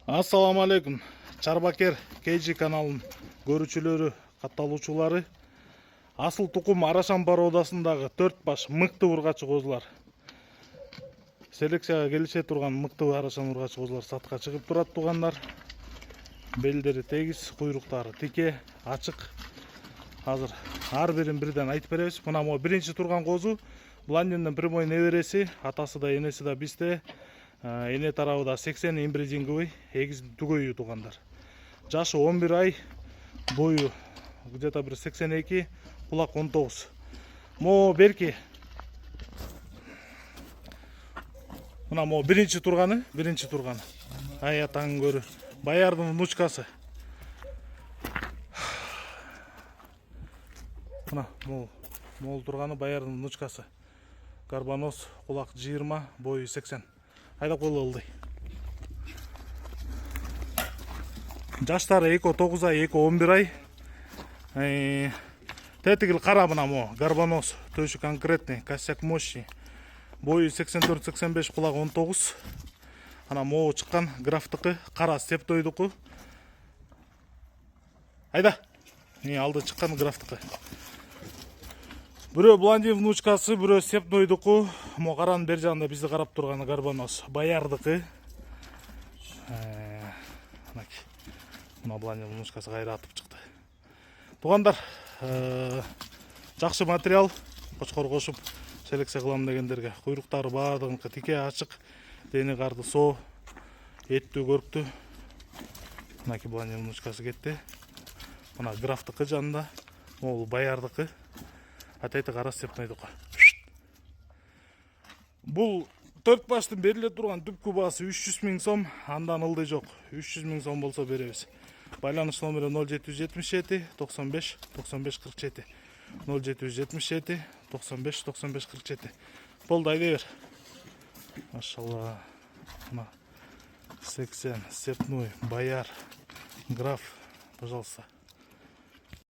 Ассаламу алейкум. Чарбакер KG каналын көрүүчүлөрү, катталуучулары. Асыл тукум Арашан породасындагы 4 баш мыкты ургачы козулар. Селекцияга келише турган мыкты Арашан ургачы козулар сатка чыгып турат тугандар. Белдери тегиз, куйруктары тике, ачык. Азыр ар бирин бирден айтып беребиз. Мына могу биринчи турган козу Блондиндин прямой небереси, атасы да энеси да бизде. Эне тарабы да 80 инбридинговый, эгиз түгөйү тугандар. Жашы 11 ай, бою где-то bir 82, кулак 19. Мо берки. Мына мо биринчи турганы. Ай атаң көрү. Баярдын внучкасы. Мына мол турганы баярдын внучкасы. Карбонос, кулак 20, бою 80. Айдап койгула ылдый. Жаштары 2-9 ай, 2-11 ай. Тетигил кара мына мо, Карбонос, төшү конкретный, косяк мощный. Бою 84-85, кулак 19. Ана мо чыккан графтыкы, кара стептойдуку. Айда. Алды чыккан графтыкы. Бирөө Блондин внучкасы, бирөө степнойдуку. Мо каранын бер жагында бизди карап турганы Карбонос, баярдыкы. Мына Блондин внучкасы кайра атып чыкты. Тугандар, жакшы материал, кочкор кошуп селекция кылам дегендерге. Куйруктары баардыгыныкы тике, ачык, дени карды соо, эттүү, көрктүү. Мынаки Блондин внучкасы кетти. Мына графтыкы жанында, могул баярдыкы. Атайты кара степнойдуку. Бул 4 баштын бериле турган түпкү баасы 300 000 сом, андан ылдый жок. 300 000 сом болсо беребиз. Байланыш номери 0777 95 95 47. 0777 95 95 47. Болду, айдей бер. Машалла. 80, степной, бояр, граф, пожалуйста.